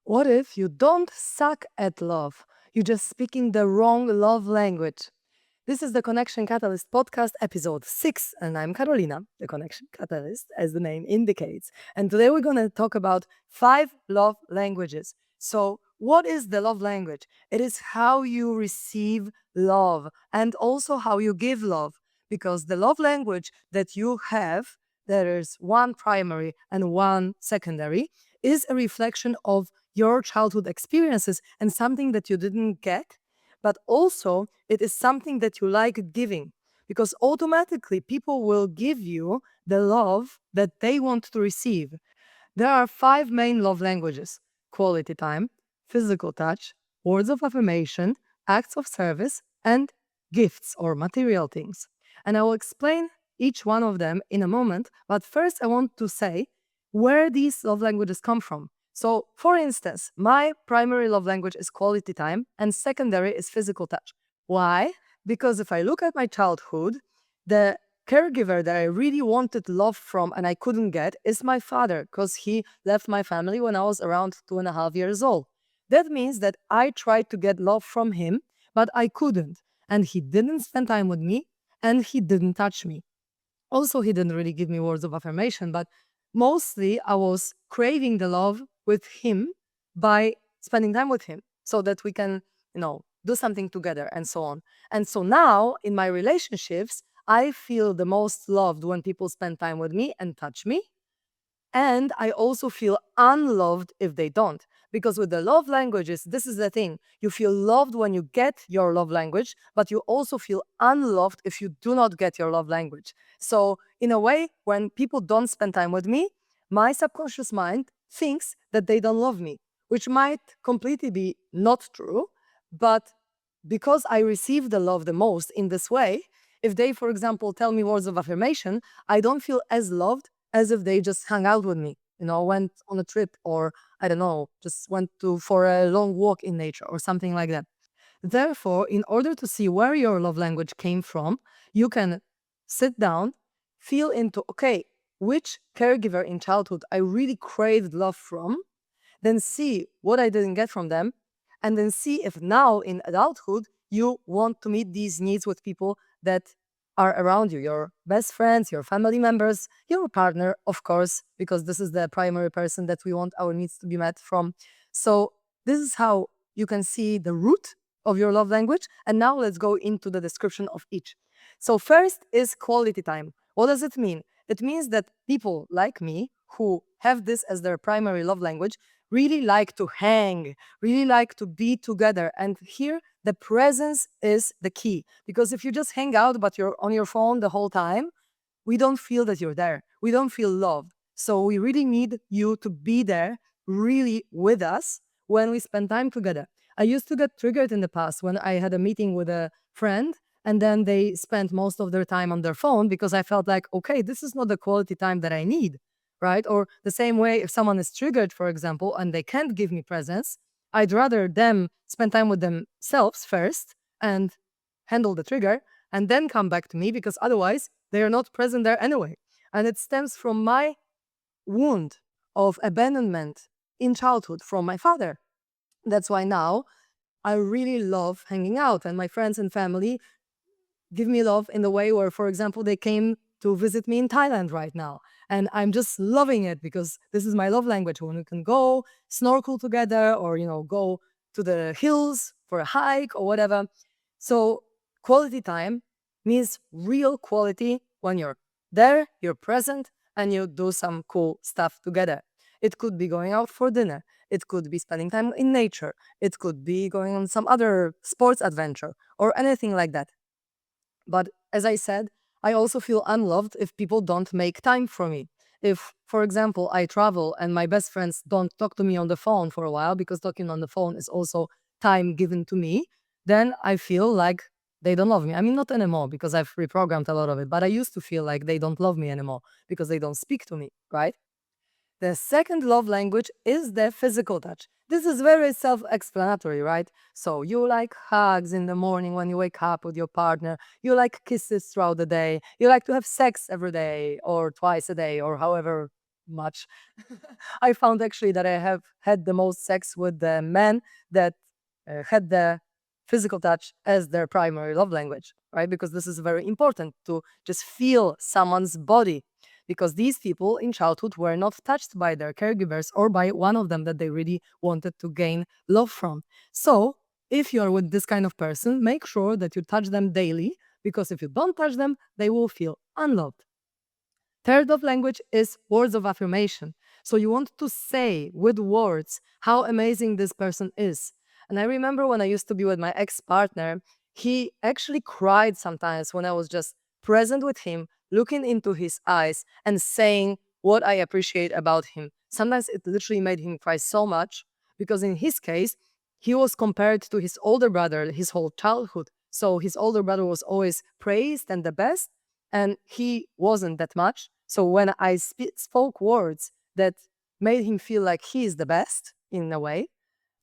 What if you don't suck at love? You're just speaking the wrong love language. This is the Connection Catalyst podcast, episode 6, and I'm Karolina, the Connection Catalyst, as the name indicates. And today we're going to talk about 5 love languages. So, what is the love language? It is how you receive love and also how you give love. Because the love language that you have, there is one primary and one secondary, is a reflection of your childhood experiences and something that you didn't get, but also it is something that you like giving, because automatically people will give you the love that they want to receive. There are 5 main love languages: quality time, physical touch, words of affirmation, acts of service, and gifts or material things. And I will explain each one of them in a moment, but first I want to say where these love languages come from. So, for instance, my primary love language is quality time, and secondary is physical touch. Why? Because if I look at my childhood, the caregiver that I really wanted love from and I couldn't get is my father, because he left my family when I was around 2.5 years old. That means that I tried to get love from him, but I couldn't. And he didn't spend time with me and he didn't touch me. Also, he didn't really give me words of affirmation, but mostly I was craving the love with him by spending time with him so that we can, do something together and so on. And so now in my relationships, I feel the most loved when people spend time with me and touch me. And I also feel unloved if they don't. Because with the love languages, this is the thing. You feel loved when you get your love language, but you also feel unloved if you do not get your love language. So, in a way, when people don't spend time with me, my subconscious mind thinks that they don't love me, which might completely be not true. But because I receive the love the most in this way, if they, for example, tell me words of affirmation, I don't feel as loved as if they just hung out with me, went on a trip, or I don't know, just went to for a long walk in nature or something like that. Therefore, in order to see where your love language came from, you can sit down, feel into, okay, which caregiver in childhood I really craved love from, then see what I didn't get from them, and then see if now in adulthood you want to meet these needs with people that are around you, your best friends, your family members, your partner, of course, because this is the primary person that we want our needs to be met from. So, this is how you can see the root of your love language. And now let's go into the description of each. So, first is quality time. What does it mean? It means that people like me who have this as their primary love language really like to hang, really like to be together. And here, the presence is the key. Because if you just hang out, but you're on your phone the whole time, we don't feel that you're there. We don't feel loved. So we really need you to be there, really with us when we spend time together. I used to get triggered in the past when I had a meeting with a friend and then they spent most of their time on their phone because I felt like, okay, this is not the quality time that I need, right? Or the same way, if someone is triggered, for example, and they can't give me presence, I'd rather them spend time with themselves first and handle the trigger and then come back to me, because otherwise they are not present there anyway. And it stems from my wound of abandonment in childhood from my father. That's why now I really love hanging out, and my friends and family give me love in the way where, for example, they came to visit me in Thailand right now. And I'm just loving it because this is my love language, when we can go snorkel together or, go to the hills for a hike or whatever. So quality time means real quality when you're there, you're present, and you do some cool stuff together. It could be going out for dinner. It could be spending time in nature. It could be going on some other sports adventure or anything like that. But as I said, I also feel unloved if people don't make time for me. If, for example, I travel and my best friends don't talk to me on the phone for a while, because talking on the phone is also time given to me, then I feel like they don't love me. I mean, not anymore because I've reprogrammed a lot of it, but I used to feel like they don't love me anymore because they don't speak to me, right? The second love language is the physical touch. This is very self explanatory, right? So, you like hugs in the morning when you wake up with your partner. You like kisses throughout the day. You like to have sex every day or twice a day or however much. I found actually that I have had the most sex with the men that had the physical touch as their primary love language, right? Because this is very important to just feel someone's body. Because these people in childhood were not touched by their caregivers or by one of them that they really wanted to gain love from. So, if you're with this kind of person, make sure that you touch them daily, because if you don't touch them, they will feel unloved. Third love language is words of affirmation. So you want to say with words how amazing this person is. And I remember when I used to be with my ex partner, he actually cried sometimes when I was just present with him, looking into his eyes and saying what I appreciate about him. Sometimes it literally made him cry so much because, in his case, he was compared to his older brother his whole childhood. So his older brother was always praised and the best, and he wasn't that much. So when I spoke words that made him feel like he is the best in a way,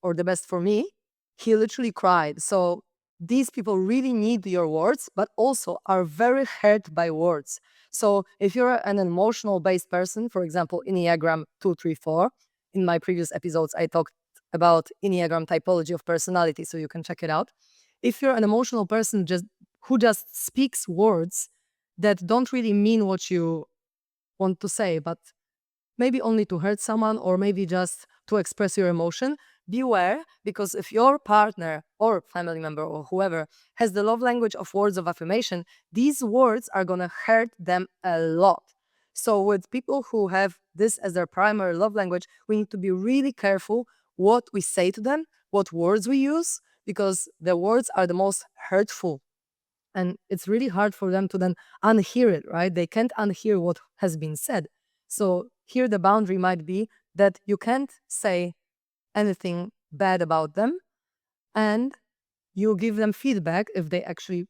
or the best for me, he literally cried. So these people really need your words, but also are very hurt by words. So if you're an emotional based person, for example, Enneagram 234, in my previous episodes, I talked about Enneagram typology of personality, so you can check it out. If you're an emotional person who just speaks words that don't really mean what you want to say, but maybe only to hurt someone or maybe just to express your emotion, beware, because if your partner or family member or whoever has the love language of words of affirmation, these words are going to hurt them a lot. So, with people who have this as their primary love language, we need to be really careful what we say to them, what words we use, because the words are the most hurtful, and it's really hard for them to then unhear it, right? They can't unhear what has been said. So here the boundary might be that you can't say anything bad about them, and you give them feedback if they actually,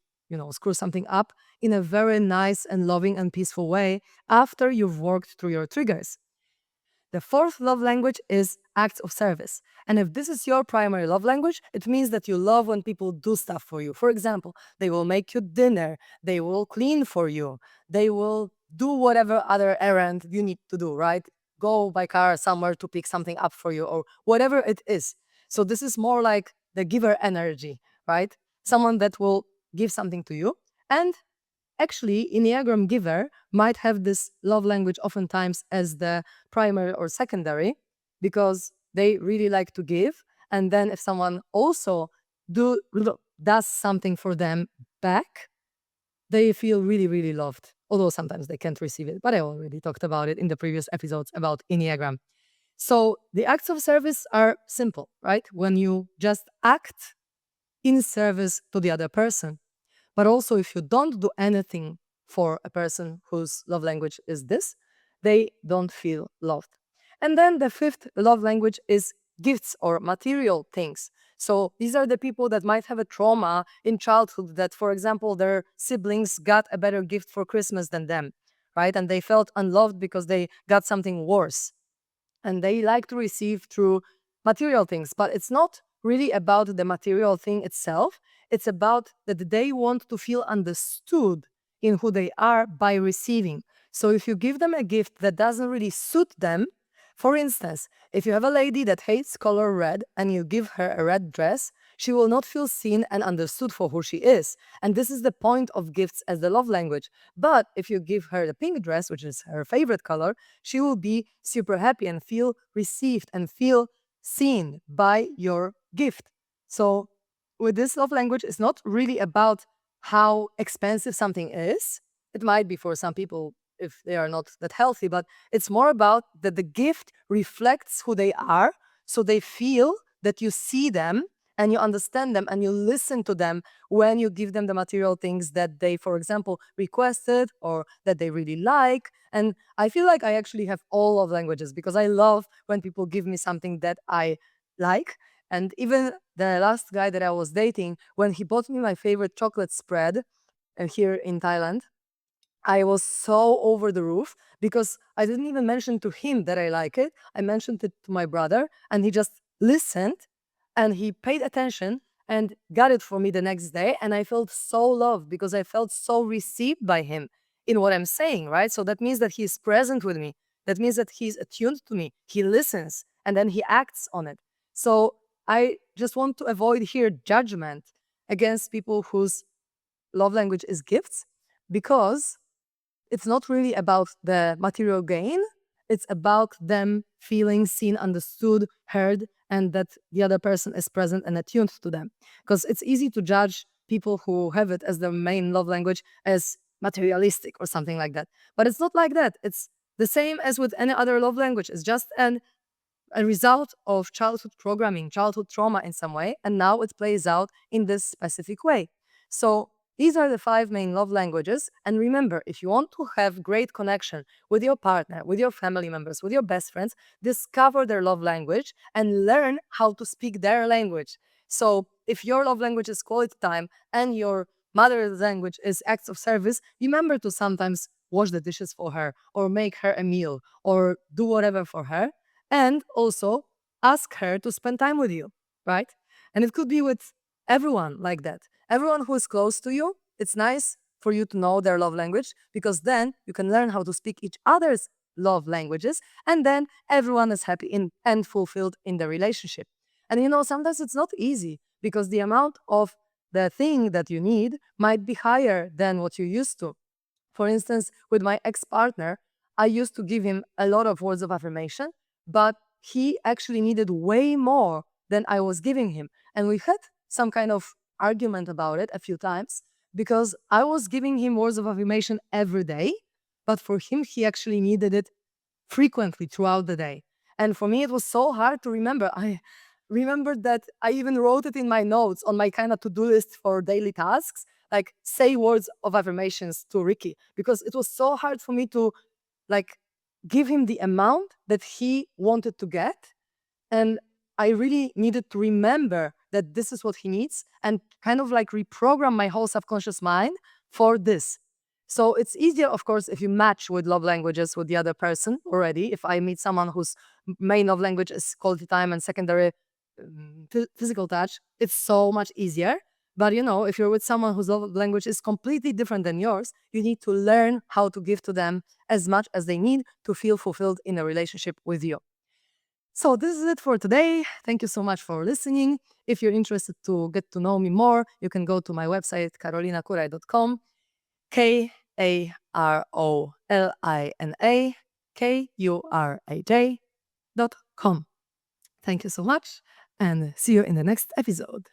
screw something up, in a very nice and loving and peaceful way after you've worked through your triggers. The fourth love language is acts of service. And if this is your primary love language, it means that you love when people do stuff for you. For example, they will make you dinner, they will clean for you, they will do whatever other errand you need to do, right? Go by car somewhere to pick something up for you or whatever it is. So this is more like the giver energy, right? Someone that will give something to you. And actually, Enneagram giver might have this love language oftentimes as the primary or secondary because they really like to give. And then if someone also does something for them back, they feel really, really loved. Although sometimes they can't receive it. But I already talked about it in the previous episodes about Enneagram. So the acts of service are simple, right? When you just act in service to the other person. But also, if you don't do anything for a person whose love language is this, they don't feel loved. And then the fifth love language is gifts or material things. So these are the people that might have a trauma in childhood that, for example, their siblings got a better gift for Christmas than them, right? And they felt unloved because they got something worse, and they like to receive through material things. But it's not really about the material thing itself. It's about that they want to feel understood in who they are by receiving. So if you give them a gift that doesn't really suit them, for instance, if you have a lady that hates color red and you give her a red dress, she will not feel seen and understood for who she is. And this is the point of gifts as the love language. But if you give her the pink dress, which is her favorite color, she will be super happy and feel received and feel seen by your gift. So, with this love language, it's not really about how expensive something is. It might be for some people if they are not that healthy, but it's more about that the gift reflects who they are. So they feel that you see them and you understand them and you listen to them when you give them the material things that they, for example, requested or that they really like. And I feel like I actually have all of languages because I love when people give me something that I like. And even the last guy that I was dating, when he bought me my favorite chocolate spread here in Thailand, I was so over the roof because I didn't even mention to him that I like it. I mentioned it to my brother and he just listened and he paid attention and got it for me the next day. And I felt so loved because I felt so received by him in what I'm saying, right? So that means that he's present with me. That means that he's attuned to me. He listens and then he acts on it. So I just want to avoid here judgment against people whose love language is gifts, because it's not really about the material gain. It's about them feeling seen, understood, heard, and that the other person is present and attuned to them. Because it's easy to judge people who have it as their main love language as materialistic or something like that. But it's not like that. It's the same as with any other love language. It's just a result of childhood programming, childhood trauma in some way, and now it plays out in this specific way. So these are the 5 main love languages. And remember, if you want to have great connection with your partner, with your family members, with your best friends, discover their love language and learn how to speak their language. So if your love language is quality time and your mother's language is acts of service, remember to sometimes wash the dishes for her or make her a meal or do whatever for her, and also ask her to spend time with you, right? And it could be with everyone like that. Everyone who is close to you, it's nice for you to know their love language, because then you can learn how to speak each other's love languages, and then everyone is happy and fulfilled in the relationship. And sometimes it's not easy because the amount of the thing that you need might be higher than what you used to. For instance, with my ex-partner, I used to give him a lot of words of affirmation, but he actually needed way more than I was giving him. And we had some kind of argument about it a few times, because I was giving him words of affirmation every day, but for him, he actually needed it frequently throughout the day. And for me, it was so hard to remember. I remembered that I even wrote it in my notes on my kind of to-do list for daily tasks, like say words of affirmations to Ricky, because it was so hard for me to like give him the amount that he wanted to get. And I really needed to remember that this is what he needs and kind of like reprogram my whole subconscious mind for this. So it's easier, of course, if you match with love languages with the other person already. If I meet someone whose main love language is quality time and secondary physical touch, it's so much easier. But if you're with someone whose love language is completely different than yours, you need to learn how to give to them as much as they need to feel fulfilled in a relationship with you. So this is it for today. Thank you so much for listening. If you're interested to get to know me more, you can go to my website, karolinakuraj.com, KarolinaKuraj.com. Thank you so much, and see you in the next episode.